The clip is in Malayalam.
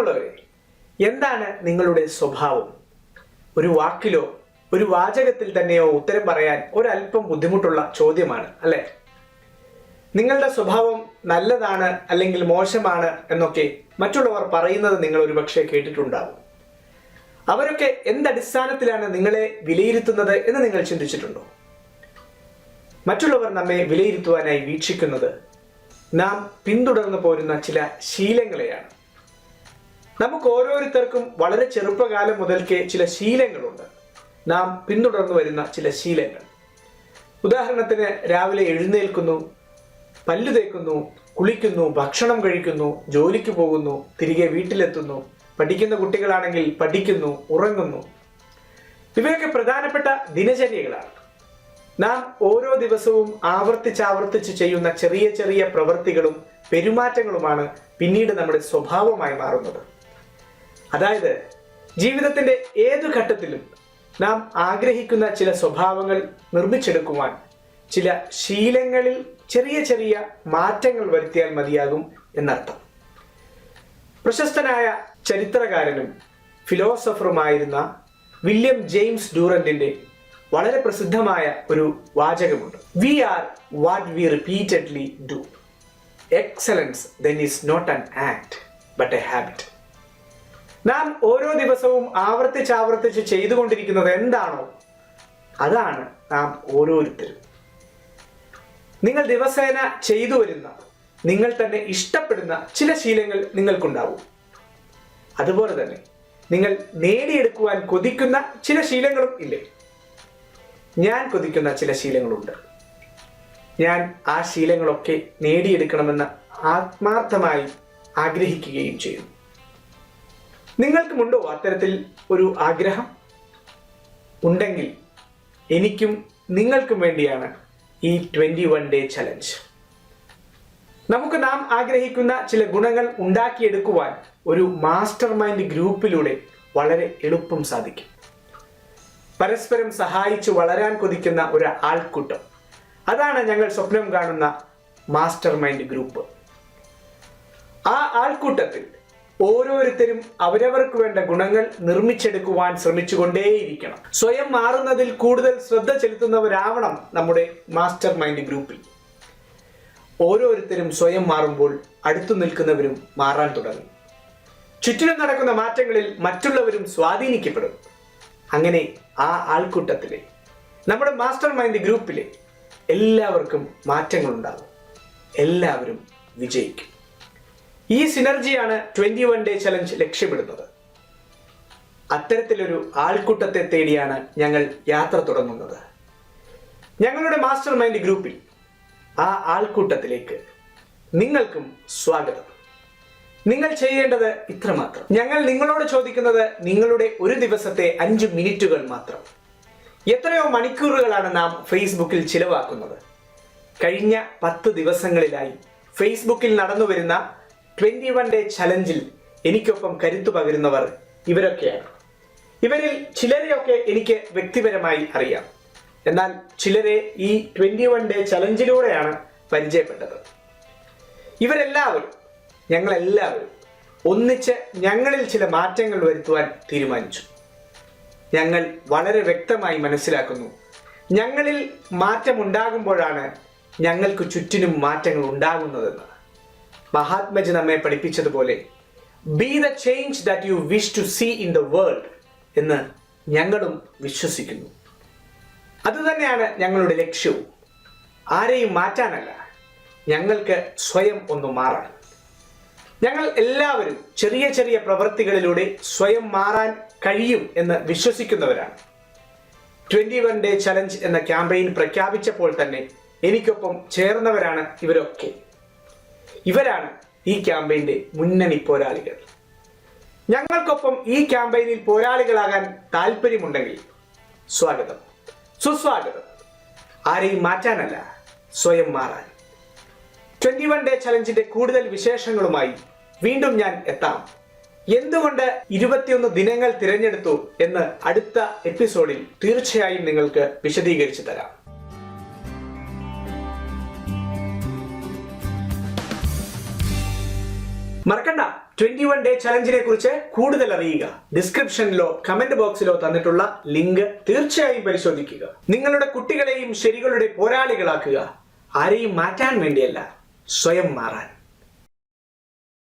പ്രിയമുള്ളവരെ, എന്താണ് നിങ്ങളുടെ സ്വഭാവം? ഒരു വാക്കിലോ ഒരു വാചകത്തിൽ തന്നെയോ ഉത്തരം പറയാൻ ഒരല്പം ബുദ്ധിമുട്ടുള്ള ചോദ്യമാണ് അല്ലേ? നിങ്ങളുടെ സ്വഭാവം നല്ലതാണ് അല്ലെങ്കിൽ മോശമാണ് എന്നൊക്കെ മറ്റുള്ളവർ പറയുന്നത് നിങ്ങൾ ഒരുപക്ഷെ കേട്ടിട്ടുണ്ടാവും. അവരൊക്കെ എന്തടിസ്ഥാനത്തിലാണ് നിങ്ങളെ വിലയിരുത്തുന്നത് എന്ന് നിങ്ങൾ ചിന്തിച്ചിട്ടുണ്ടോ? മറ്റുള്ളവർ നമ്മെ വിലയിരുത്തുവാനായി വീക്ഷിക്കുന്നത് നാം പിന്തുടർന്നു പോരുന്ന ചില ശീലങ്ങളെയാണ്. നമുക്ക് ഓരോരുത്തർക്കും വളരെ ചെറുപ്പകാലം മുതൽക്കേ ചില ശീലങ്ങളുണ്ട്, നാം പിന്തുടർന്നു വരുന്ന ചില ശീലങ്ങൾ. ഉദാഹരണത്തിന്, രാവിലെ എഴുന്നേൽക്കുന്നു, പല്ലു തേക്കുന്നു, കുളിക്കുന്നു, ഭക്ഷണം കഴിക്കുന്നു, ജോലിക്ക് പോകുന്നു, തിരികെ വീട്ടിലെത്തുന്നു, പഠിക്കുന്ന കുട്ടികളാണെങ്കിൽ പഠിക്കുന്നു, ഉറങ്ങുന്നു. ഇവയൊക്കെ പ്രധാനപ്പെട്ട ദിനചര്യകളാണ്. നാം ഓരോ ദിവസവും ആവർത്തിച്ച് ചെയ്യുന്ന ചെറിയ ചെറിയ പ്രവൃത്തികളും പെരുമാറ്റങ്ങളുമാണ് പിന്നീട് നമ്മുടെ സ്വഭാവമായി മാറുന്നത്. അതായത് ജീവിതത്തിന്റെ ഏതു ഘട്ടത്തിലും നാം ആഗ്രഹിക്കുന്ന ചില സ്വഭാവങ്ങൾ നിർമ്മിച്ചെടുക്കുവാൻ ചില ശീലങ്ങളിൽ ചെറിയ ചെറിയ മാറ്റങ്ങൾ വരുത്തിയാൽ മതിയാകും എന്നർത്ഥം. പ്രശസ്തനായ ചരിത്രകാരനും ഫിലോസഫറുമായിരുന്ന വില്യം ജെയിംസ് ഡ്യൂറന്റിന്റെ വളരെ പ്രസിദ്ധമായ ഒരു വാചകമുണ്ട്. We are what we repeatedly do. Excellence then is not an act but a habit. നാം ഓരോ ദിവസവും ആവർത്തിച്ച് ചെയ്തുകൊണ്ടിരിക്കുന്നത് എന്താണോ അതാണ് നാം ഓരോരുത്തരും. നിങ്ങൾ ദിവസേന ചെയ്തു വരുന്ന, നിങ്ങൾ തന്നെ ഇഷ്ടപ്പെടുന്ന ചില ശീലങ്ങൾ നിങ്ങൾക്കുണ്ടാവും. അതുപോലെ തന്നെ നിങ്ങൾ നേടിയെടുക്കുവാൻ കൊതിക്കുന്ന ചില ശീലങ്ങളും ഇല്ലേ? ഞാൻ കൊതിക്കുന്ന ചില ശീലങ്ങളുണ്ട്. ഞാൻ ആ ശീലങ്ങളൊക്കെ നേടിയെടുക്കണമെന്ന് ആത്മാർത്ഥമായി ആഗ്രഹിക്കുകയും ചെയ്യുന്നു. നിങ്ങൾക്കുമുണ്ടോ അത്തരത്തിൽ ഒരു ആഗ്രഹം? ഉണ്ടെങ്കിൽ എനിക്കും നിങ്ങൾക്കും വേണ്ടിയാണ് ഈ 21 ഡേ ചലഞ്ച്. നമുക്ക് നാം ആഗ്രഹിക്കുന്ന ചില ഗുണങ്ങൾ ഉണ്ടാക്കിയെടുക്കുവാൻ ഒരു മാസ്റ്റർ മൈൻഡ് ഗ്രൂപ്പിലൂടെ വളരെ എളുപ്പം സാധിക്കും. പരസ്പരം സഹായിച്ച് വളരാൻ കൊതിക്കുന്ന ഒരു ആൾക്കൂട്ടം, അതാണ് ഞങ്ങൾ സ്വപ്നം കാണുന്ന മാസ്റ്റർ മൈൻഡ് ഗ്രൂപ്പ്. ആ ആൾക്കൂട്ടത്തിൽ ഓരോരുത്തരും അവരവർക്ക് വേണ്ട ഗുണങ്ങൾ നിർമ്മിച്ചെടുക്കുവാൻ ശ്രമിച്ചുകൊണ്ടേയിരിക്കണം. സ്വയം മാറുന്നതിൽ കൂടുതൽ ശ്രദ്ധ ചെലുത്തുന്നവരാവണം നമ്മുടെ മാസ്റ്റർ മൈൻഡ് ഗ്രൂപ്പിൽ. ഓരോരുത്തരും സ്വയം മാറുമ്പോൾ അടുത്തു നിൽക്കുന്നവരും മാറാൻ തുടങ്ങും. ചുറ്റിലും നടക്കുന്ന മാറ്റങ്ങളിൽ മറ്റുള്ളവരും സ്വാധീനിക്കപ്പെടും. അങ്ങനെ ആ ആൾക്കൂട്ടത്തിലെ, നമ്മുടെ മാസ്റ്റർ മൈൻഡ് ഗ്രൂപ്പിലെ എല്ലാവർക്കും മാറ്റങ്ങൾ ഉണ്ടാകും. എല്ലാവരും വിജയിക്കും. ഈ സിനർജിയാണ് 21 ഡേ ചലഞ്ച് ലക്ഷ്യമിടുന്നത്. അത്തരത്തിലൊരു ആൾക്കൂട്ടത്തെ തേടിയാണ് ഞങ്ങൾ യാത്ര തുടങ്ങുന്നത്. ഞങ്ങളുടെ മാസ്റ്റർ മൈൻഡ് ഗ്രൂപ്പിൽ ആ ആൾക്കൂട്ടത്തിലേക്ക് നിങ്ങൾക്കും സ്വാഗതം. നിങ്ങൾ ചെയ്യേണ്ടത് ഇത്രമാത്രം. ഞങ്ങൾ നിങ്ങളോട് ചോദിക്കുന്നത് നിങ്ങളുടെ ഒരു ദിവസത്തെ 5 മിനിറ്റുകൾ മാത്രം. എത്രയോ മണിക്കൂറുകളാണ് നാം ഫേസ്ബുക്കിൽ ചിലവാക്കുന്നത്. കഴിഞ്ഞ 10 ദിവസങ്ങളിലായി ഫേസ്ബുക്കിൽ നടന്നു വരുന്ന 21 ഡേ ചലഞ്ചിൽ എനിക്കൊപ്പം കരുത്തു പകരുന്നവർ ഇവരൊക്കെയാണ്. ഇവരിൽ ചിലരെയൊക്കെ എനിക്ക് വ്യക്തിപരമായി അറിയാം. എന്നാൽ ചിലരെ ഈ 21 ഡേ ചലഞ്ചിലൂടെയാണ് പരിചയപ്പെട്ടത്. ഇവരെല്ലാവരും, ഞങ്ങളെല്ലാവരും ഒന്നിച്ച് ഞങ്ങളിൽ ചില മാറ്റങ്ങൾ വരുത്തുവാൻ തീരുമാനിച്ചു. ഞങ്ങൾ വളരെ വ്യക്തമായി മനസ്സിലാക്കുന്നു, ഞങ്ങളിൽ മാറ്റമുണ്ടാകുമ്പോഴാണ് ഞങ്ങൾക്ക് ചുറ്റിനും മാറ്റങ്ങൾ ഉണ്ടാകുന്നതെന്ന്. മഹാത്മജി നമ്മെ പഠിപ്പിച്ചതുപോലെ be the change that you wish to see in the world എന്ന് ഞങ്ങളും വിശ്വസിക്കുന്നു. അതുതന്നെയാണ് ഞങ്ങളുടെ ലക്ഷ്യവും. ആരെയും മാറ്റാനല്ല, ഞങ്ങൾക്ക് സ്വയം ഒന്ന് മാറാൻ. ഞങ്ങൾ എല്ലാവരും ചെറിയ ചെറിയ പ്രവൃത്തികളിലൂടെ സ്വയം മാറാൻ കഴിയും എന്ന് വിശ്വസിക്കുന്നവരാണ്. 21 ഡേ ചലഞ്ച് എന്ന ക്യാമ്പയിൻ പ്രഖ്യാപിച്ചപ്പോൾ തന്നെ എനിക്കൊപ്പം ചേർന്നവരാണ് ഇവരൊക്കെ. ഇവരാണ് ഈ ക്യാമ്പയിന്റെ മുന്നണി പോരാളികൾ. ഞങ്ങൾക്കൊപ്പം ഈ ക്യാമ്പയിനിൽ പോരാളികളാകാൻ താല്പര്യമുണ്ടെങ്കിൽ സ്വാഗതം, സുസ്വാഗതം. ആരെയും മാറ്റാനല്ല, സ്വയം മാറാൻ. 21 ഡേ ചലഞ്ചിന്റെ കൂടുതൽ വിശേഷങ്ങളുമായി വീണ്ടും ഞാൻ എത്താം. എന്തുകൊണ്ട് 21 ദിനങ്ങൾ തിരഞ്ഞെടുത്തു എന്ന് അടുത്ത എപ്പിസോഡിൽ തീർച്ചയായും നിങ്ങൾക്ക് വിശദീകരിച്ചു തരാം. മറക്കണ്ട, 21 ഡേ ചലഞ്ചിനെ കുറിച്ച് കൂടുതൽ അറിയുക. ഡിസ്ക്രിപ്ഷനിലോ കമന്റ് ബോക്സിലോ തന്നിട്ടുള്ള ലിങ്ക് തീർച്ചയായും പരിശോധിക്കുക. നിങ്ങളുടെ കുട്ടികളെയും ശരികളുടെ പോരാളികളാക്കുക. ആരെയും മാറ്റാൻ വേണ്ടിയല്ല, സ്വയം മാറാൻ.